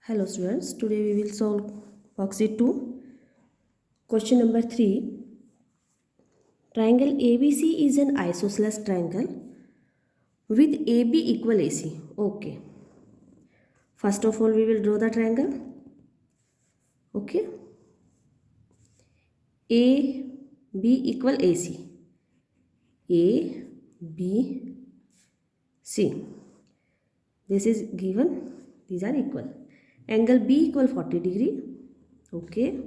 Hello students, today we will solve worksheet 2. Question number 3. Triangle ABC is an isosceles triangle with AB equal AC. Okay. First of all, we will draw the triangle. Okay. AB equal AC. A, B, C. This is given. These are equal. Angle B equal 40 degree. Okay.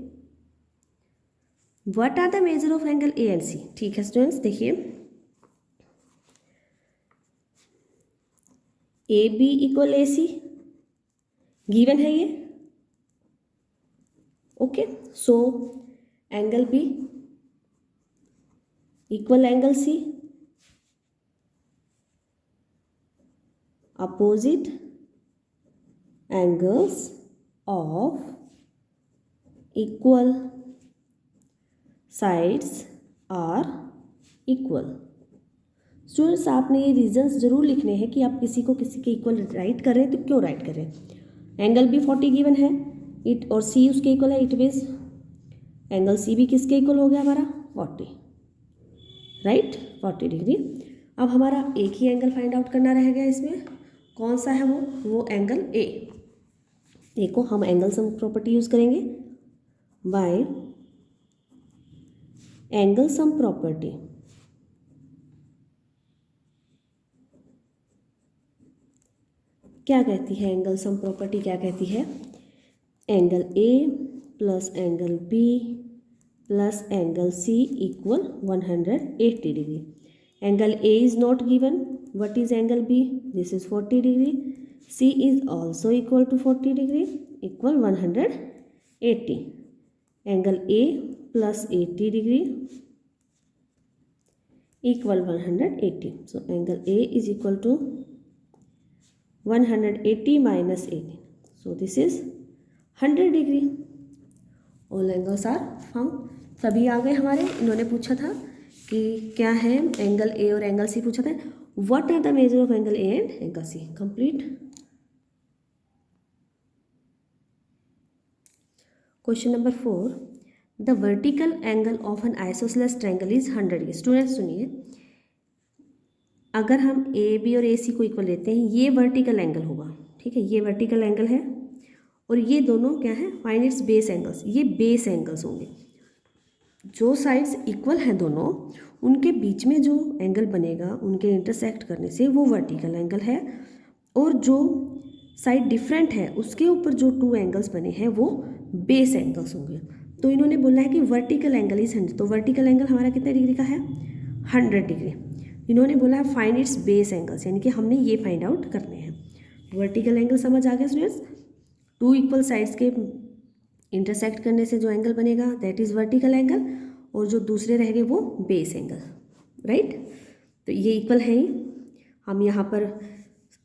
What are the measure of angle A and C? ठीक है students, देखिए A B equal A C given है ये. Okay, so angle B equal angle C, opposite angles of equal sides are equal. Students, आपने ये reasons जरूर लिखने हैं कि आप किसी को किसी के इक्वल राइट कर रहे हैं तो क्यों राइट कर रहे हैं. एंगल बी 40 गिवन है इट और सी उसके इक्वल है, इट मीन्स एंगल सी भी किसके इक्वल हो गया हमारा 40, राइट 40 डिग्री. अब हमारा एक ही एंगल फाइंड आउट करना रह गया इसमें. कौन सा है वो एंगल ए. ए को हम एंगल सम प्रॉपर्टी यूज करेंगे. बाय एंगल सम प्रॉपर्टी क्या कहती है, एंगल सम प्रॉपर्टी क्या कहती है, angle A plus angle B plus angle C equal 180 degree. Angle A is not given. What is angle B? This is 40 degree. C is also equal to 40 degree equal 180. Angle A plus 80 degree equal 180. So angle A is equal to 180 minus 18. So this is 100 degree. All angles are found. सभी आ गए हमारे. इन्होंने पूछा था कि क्या है angle ए और एंगल सी पूछा था. What are the measure of angle A and angle C. Complete. Question number 4. The vertical angle of an isosceles triangle is 100 degree. Students सुनिए, अगर हम ए बी और ए सी को इक्वल लेते हैं, ये वर्टिकल एंगल होगा. ठीक है, ये वर्टिकल एंगल है और ये दोनों क्या है, फाइंड इट्स बेस एंगल्स. ये बेस एंगल्स होंगे. जो साइड्स इक्वल हैं दोनों, उनके बीच में जो एंगल बनेगा उनके इंटरसेक्ट करने से वो वर्टिकल एंगल है. और जो साइड डिफरेंट है उसके ऊपर जो टू एंगल्स बने हैं वो बेस एंगल्स होंगे. तो इन्होंने बोला है कि वर्टिकल एंगल इज 100. तो वर्टिकल एंगल हमारा कितने डिग्री का है, 100 डिग्री. इन्होंने बोला है फाइंड इट्स बेस एंगल्स, यानी कि हमने ये फाइंड आउट करने हैं. वर्टिकल एंगल समझ आ गया स्टूडेंट्स. टू इक्वल साइड्स के इंटरसेक्ट करने से जो एंगल बनेगा दैट इज़ वर्टिकल एंगल, और जो दूसरे रह गए वो बेस एंगल, राइट. तो ये इक्वल है ही. हम यहाँ पर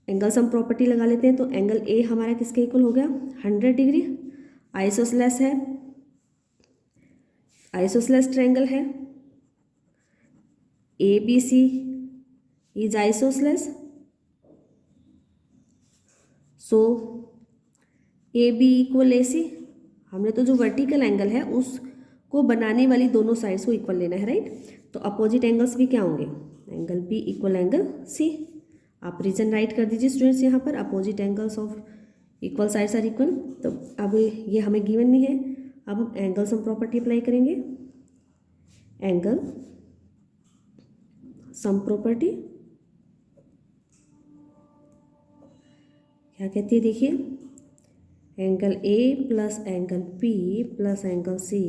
एंगल सम प्रॉपर्टी लगा लेते हैं. तो एंगल ए हमारा किसके इक्वल हो गया, 100 डिग्री. आइसोसेलेस है, आइसोसेलेस ट्रायंगल है. A B C is isosceles. So A B equal A C. हमने तो जो वर्टिकल एंगल है उसको बनाने वाली दोनों साइड्स को इक्वल लेना है, राइट. तो अपोजिट एंगल्स भी क्या होंगे, angle B equal angle C. आप रीजन राइट कर दीजिए स्टूडेंट्स. यहाँ पर opposite angles of equal sides are equal. तो अब ये हमें गिवन नहीं है. अब हम एंगल सम प्रॉपर्टी अप्लाई करेंगे. एंगल सम प्रॉपर्टी क्या कहती है, देखिए angle A plus angle B plus angle C.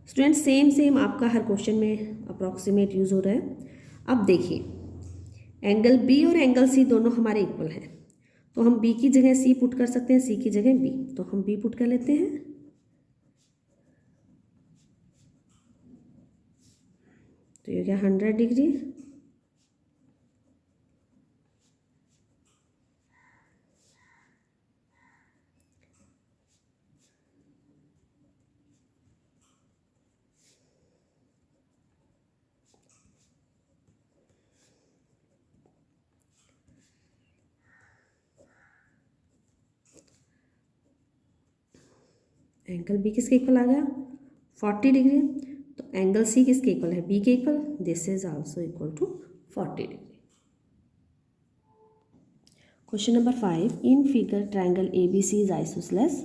Student same आपका हर क्वेश्चन में अप्रॉक्सीमेट यूज हो रहा है. अब देखिए एंगल बी और एंगल सी दोनों हमारे इक्वल हैं. तो हम बी की जगह सी पुट कर सकते हैं, सी की जगह बी. तो हम बी पुट कर लेते हैं. तो ये क्या 100 डिग्री. एंगल बी किसके इक्वल आ गया 40 डिग्री। तो एंगल सी किसके इक्वल है बी के equal, this is also equal to 40 degree. Question number 5, in figure triangle A B C is isosceles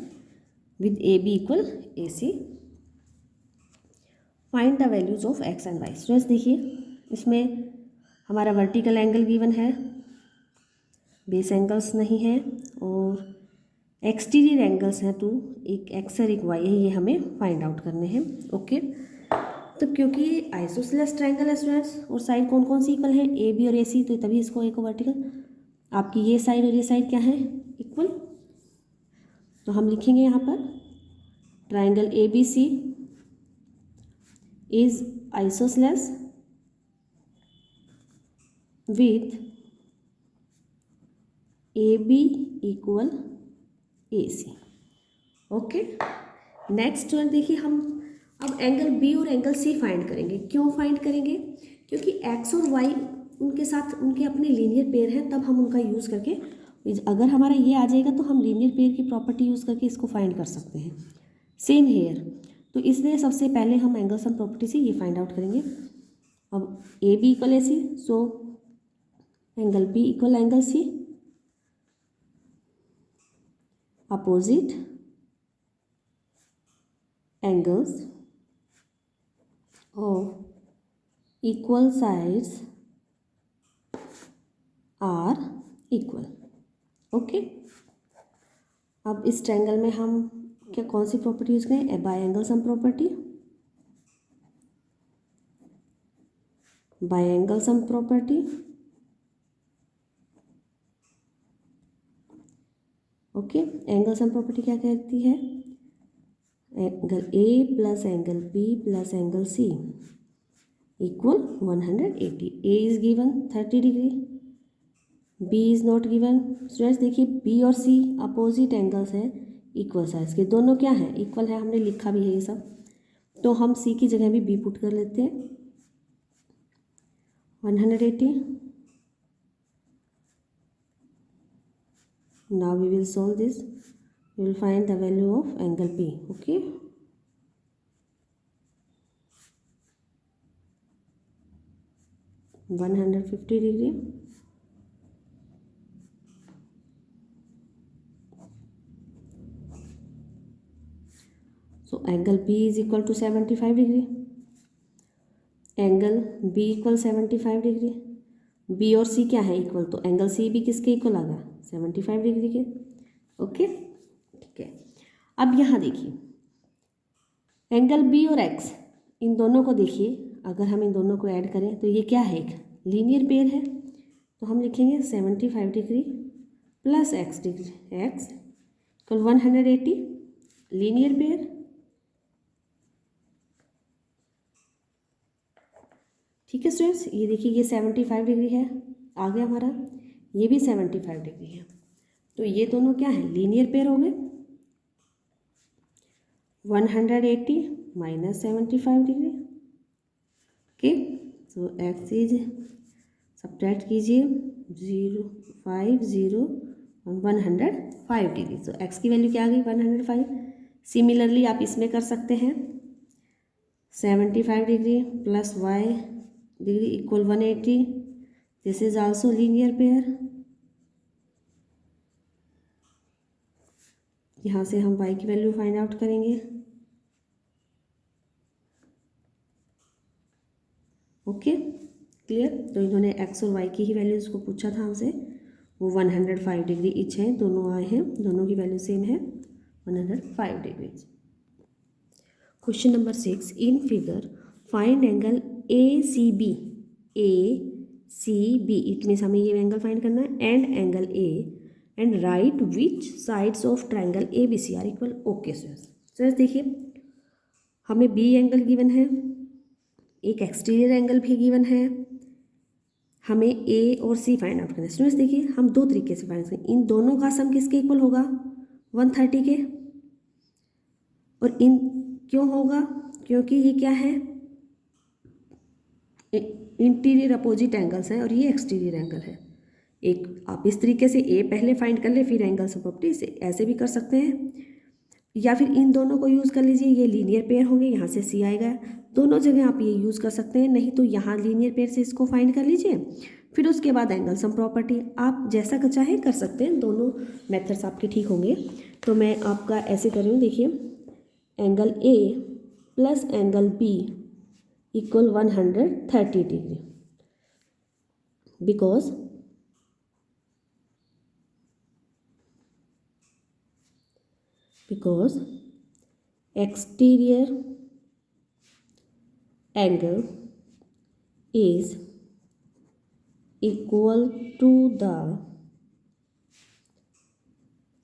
with A B equal A C, find the values of x and y. Students देखिए इसमें हमारा vertical angle given है, base angles नहीं है, और exterior angles हैं two, एक x और एक वाई है, ये हमें फाइंड आउट करने हैं। ओके, तो क्योंकि ये आइसोसेलेस ट्रायंगल है स्टूडेंट्स और साइड कौन कौन सी इक्वल है ए बी और ए सी, तो तभी इसको एक वर्टिकल, आपकी ये साइड और ये साइड क्या है इक्वल। तो हम लिखेंगे यहाँ पर triangle A B C is isosceles with AB equal AC। Okay, next देखिए हम अब एंगल B और एंगल C फाइंड करेंगे। क्यों फाइंड करेंगे, क्योंकि X और Y उनके साथ उनके अपने लीनियर पेयर हैं, तब हम उनका यूज़ करके, अगर हमारा ये आ जाएगा तो हम लीनियर पेयर की प्रॉपर्टी यूज़ करके इसको फाइंड कर सकते हैं। सेम हेयर, तो इसलिए सबसे पहले हम एंगल सम प्रॉपर्टी से ये फाइंड आउट करेंगे। अब AB equal AC, so angle B equal angle C, opposite angles of equal sides are equal. Okay, अब इस ट्रायंगल में हम क्या कौन सी प्रॉपर्टी यूज करें, by angle sum property, by angle sum property. Okay, angle sum property क्या कहती है, angle A plus angle B plus angle C equal 180। A is given 30 degree, B is not given. Students देखिए B और सी opposite angles हैं equal size के, दोनों क्या हैं इक्वल है, हमने लिखा भी है ये सब, तो हम सी की जगह भी बी पुट कर लेते हैं 180। Now we will solve this. We will find the value of angle P. Okay. (150 degree). So angle P is equal to 75 degree. Angle B equal 75 degree. B और C क्या है इक्वल, तो angle C भी किसके equal आ गया 75 degree के। Okay, ठीक है। अब यहाँ देखिए एंगल B और X, इन दोनों को देखिए, अगर हम इन दोनों को ऐड करें तो ये क्या है, एक लीनियर पेयर है, तो हम लिखेंगे 75 degree plus X degree, X equal 180, linear pair. ठीक है स्टूडेंट्स, ये देखिए ये 75 डिग्री है, आ गया हमारा, ये भी 75 डिग्री है, तो ये दोनों क्या है लीनियर पेयर हो गए। 180 minus 75 degree. Okay, so x is subtract कीजिए 0, 5, 0 और 105 डिग्री, सो एक्स की वैल्यू क्या आ गई 105। सिमिलरली आप इसमें कर सकते हैं 75 degree plus y degree equal 180, this is also linear pair. यहाँ से हम y की वैल्यू फाइंड आउट करेंगे। Okay, clear. तो इन्होंने x और y की ही वैल्यूज़ को पूछा था हमसे, वो 105 डिग्री ईच हैं, दोनों आए हैं, दोनों की वैल्यू सेम है 105 degree. Question number 6, in figure find angle A C B, A C B, it means हमें ये एंगल फाइंड करना है, and angle A and write which sides of triangle A B C are equal. Okay students देखिए हमें B angle given है, एक exterior angle भी given है, हमें ए और सी फाइंड आउट करना है। स्टूडेंट्स देखिए हम दो तरीके से फाइंड करें, इन दोनों का सम किसके इक्वल होगा 130 के, और इन क्यों होगा, क्योंकि ये क्या है इंटीरियर अपोजिट एंगल्स हैं और ये एक्सटीरियर एंगल है। एक आप इस तरीके से ए पहले फाइंड कर ले, फिर एंगल सम प्रॉपर्टी से ऐसे भी कर सकते हैं, या फिर इन दोनों को यूज़ कर लीजिए, ये लीनियर पेयर होंगे, यहाँ से सी आएगा, दोनों जगह आप ये यूज़ कर सकते हैं। नहीं तो यहाँ लीनियर पेयर से इसको फाइंड कर लीजिए, फिर उसके बाद एंगल सम प्रॉपर्टी, आप जैसा चाहे कर सकते हैं, दोनों मेथड्स आपके ठीक होंगे। तो मैं आपका ऐसे कर रही हूँ, देखिए angle A plus angle B equal 130 degree, because exterior angle is equal to the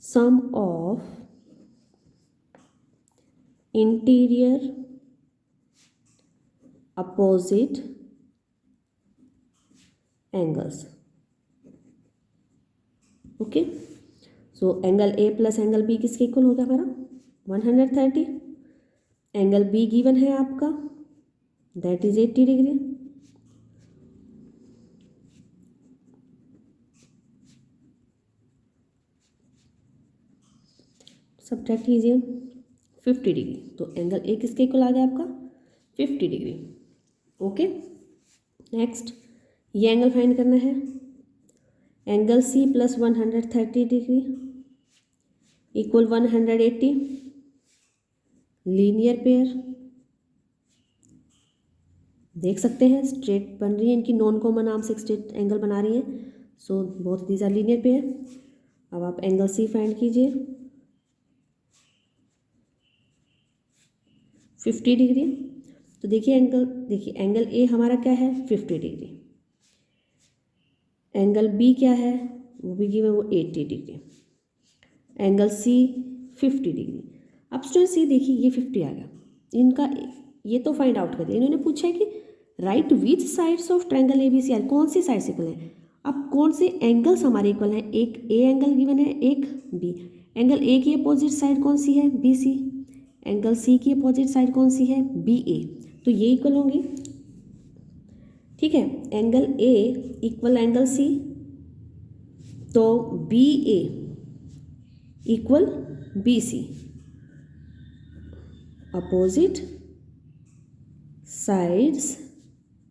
sum of interior opposite angles. Okay, so angle A plus angle B किसके इक्वल हो गया हमारा 130, एंगल बी गिवन है आपका, दैट इज 80 डिग्री। सब्ट्रैक्ट कीजिए 50 degree, तो angle A किसके equal आ गया आपका 50 डिग्री। ओके, नेक्स्ट ये एंगल फाइंड करना है, angle C plus 130 degree equal 180, linear pair, देख सकते हैं स्ट्रेट बन रही है, इनकी नॉन कॉमन आर्म से स्ट्रेट एंगल बना रही है, so both these are linear pair. अब आप एंगल सी फाइंड कीजिए 50 डिग्री, तो देखिए एंगल ए हमारा क्या है 50 डिग्री, एंगल बी क्या है वो भी गिवन वो 80 डिग्री, एंगल सी 50 डिग्री। अब स्टूडेंट्स ये देखिए ये 50 आ गया, इनका ये तो फाइंड आउट करिए। इन्होंने पूछा है कि write which sides of triangle A B C are, कौन सी साइड्स इक्वल है। अब कौन से एंगल्स हमारे इक्वल हैं, एक ए एंगल गिवन है, एक बी। एंगल ए की अपोजिट साइड कौन सी है बी सी, एंगल सी की अपोजिट साइड कौन सी है बी ए, तो ये इक्वल होंगी। ठीक है, angle A equal angle C, तो B A equal B C, opposite sides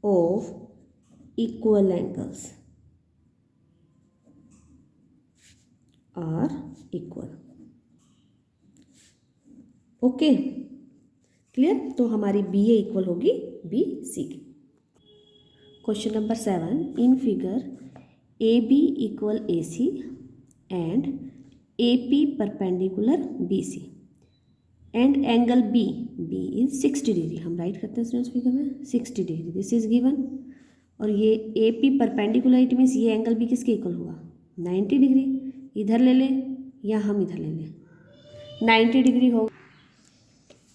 of equal angles are equal. Okay, clear, तो हमारी बी ए इक्वल होगी बी सी की। Question number 7, in figure A B equal A C and A P perpendicular B C and angle B is 60 degree, हम write करते हैं students figure में 60 degree, this is given. और ये ए P perpendicular, it means ये angle B किसके equal हुआ 90 degree, इधर ले लें या हम इधर ले लें 90 डिग्री हो।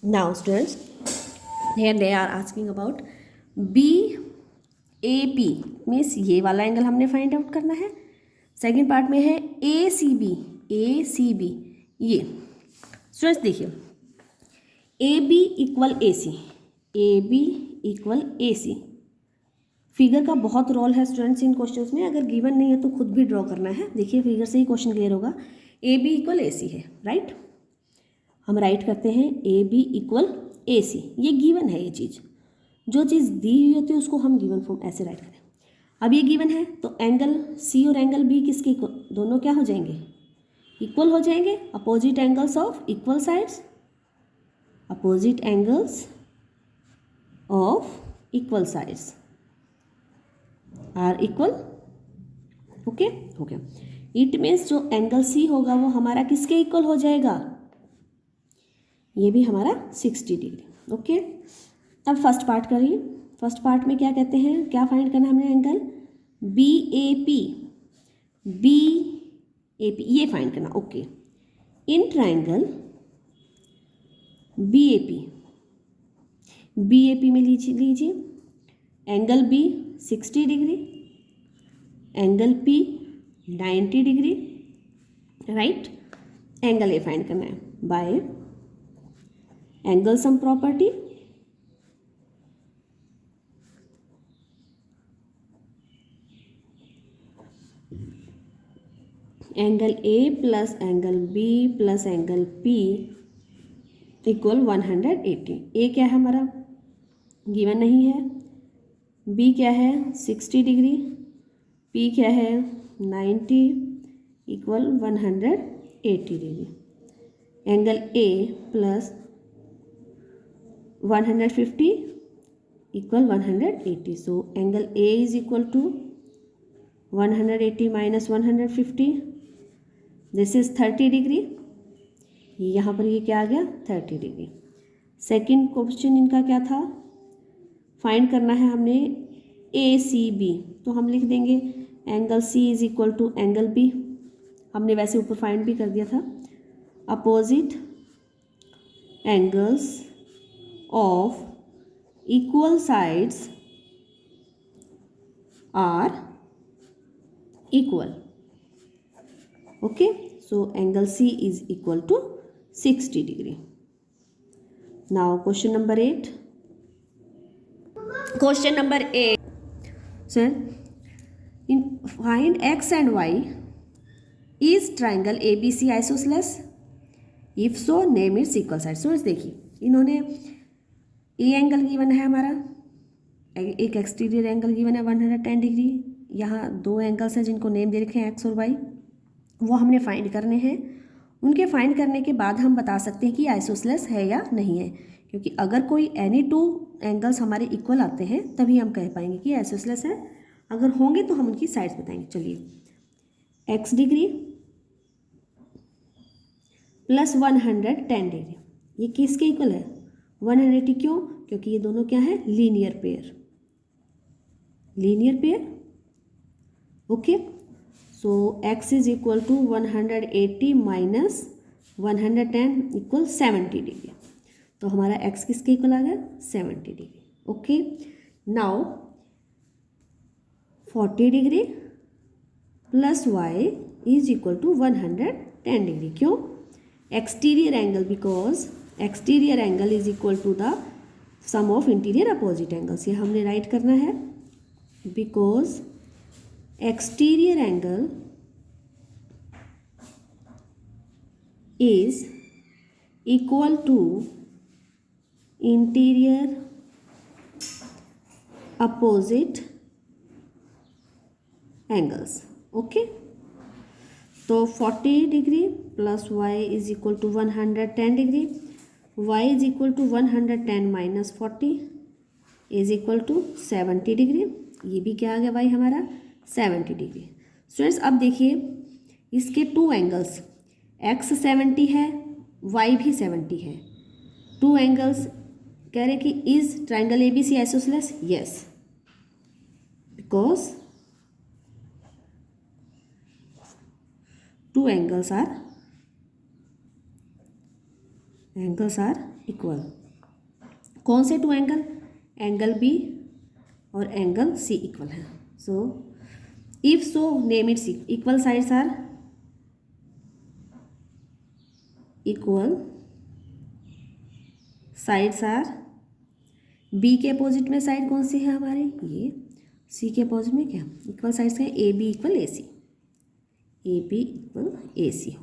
Now students here they are asking about B A P, means ये वाला एंगल हमने फाइंड आउट करना है। सेकेंड पार्ट में है ए सी बी, ये स्टूडेंट्स देखिए A B equal A C, A B equal A C, figure का बहुत रोल है स्टूडेंट्स इन क्वेश्चंस में, अगर गिवन नहीं है तो खुद भी ड्रॉ करना है। देखिए फिगर से ही क्वेश्चन क्लियर होगा, ए बी इक्वल ए सी है, राइट, हम राइट करते हैं ए बी इक्वल ए सी, ये गिवन है। ये चीज़ जो चीज़ दी हुई होती है उसको हम गिवन फॉर्म ऐसे राइट करें। अब ये गिवन है तो एंगल सी और एंगल बी किसके दोनों क्या हो जाएंगे इक्वल हो जाएंगे, opposite angles of equal sides, opposite angles of equal sides are equal. Okay, हो गया। इट मीन्स जो एंगल सी होगा वो हमारा किसके इक्वल हो जाएगा, ये भी हमारा 60 डिग्री। ओके, अब फर्स्ट पार्ट करिए। फर्स्ट पार्ट में क्या कहते हैं, क्या फाइंड करना है हमने, एंगल बी ए पी ये फाइंड करना। ओके, इन ट्राइंगल बी ए पी में लीजिए angle B 60 degree, angle P 90 degree, right. Angle A find करना है by angle sum property, angle A plus angle B plus angle P equal 180। A क्या है हमारा, गिवन नहीं है। बी क्या है 60 डिग्री। पी क्या है 90 equal 180 degree. Angle A plus 150 equal 180। So angle A is equal to 180 minus 150, this is 30 degree. यहाँ पर ये क्या आ गया 30 डिग्री। सेकंड क्वेश्चन इनका क्या था, फाइंड करना है हमने ए सी बी, तो हम लिख देंगे angle C is equal to angle B. हमने वैसे ऊपर फाइंड भी कर दिया था। Opposite angles of equal sides are equal. Okay, so angle C is equal to 60 degree. Now question number 8। Question number 8 sir, in find X and Y is triangle A B C isosceles, if so name its equal side. So देखिए इन्होंने A angle given है हमारा, एक exterior angle given है 110 degree. यहाँ दो angles हैं जिनको नेम दे रखे हैं एक्स और वाई, वो हमने फाइंड करने हैं। उनके फाइंड करने के बाद हम बता सकते हैं कि आइसोसेलेस है या नहीं है, क्योंकि अगर कोई एनी टू एंगल्स हमारे इक्वल आते हैं तभी हम कह पाएंगे कि आइसोसेलेस है। अगर होंगे तो हम उनकी साइड्स बताएंगे। चलिए एक्स डिग्री प्लस 110 डिग्री, ये किसके इक्वल है 180। क्यों, क्योंकि ये दोनों क्या है linear pair, linear pair. Okay, so x is equal to 180 minus 110 equal 70 degree. तो हमारा x किसके इक्वल आ गया 70 degree. Okay, now 40 degree plus y is equal to 110 degree. क्यों, exterior angle, because exterior angle is equal to the sum of interior opposite angles. ये हमने write करना है, because exterior angle is equal to interior opposite angles। Okay, तो 40 degree plus y is equal to 110 degree, y is equal to 110 minus 40 is equal to 70 degree. ये भी क्या आ गया भाई हमारा 70 डिग्री। स्टूडेंट्स अब देखिए इसके टू एंगल्स, x 70 है y भी 70 है। टू एंगल्स कह रहे कि is triangle A B C isosceles, yes, because two angles are equal. कौन से टू एंगल, एंगल बी और एंगल सी इक्वल है। So if so name its equal sides are equal sides are b के opposite में side कौन सी है हमारी, ये c के अपोजिट में क्या इक्वल साइड्स है, A B equal A C, A B equal A C.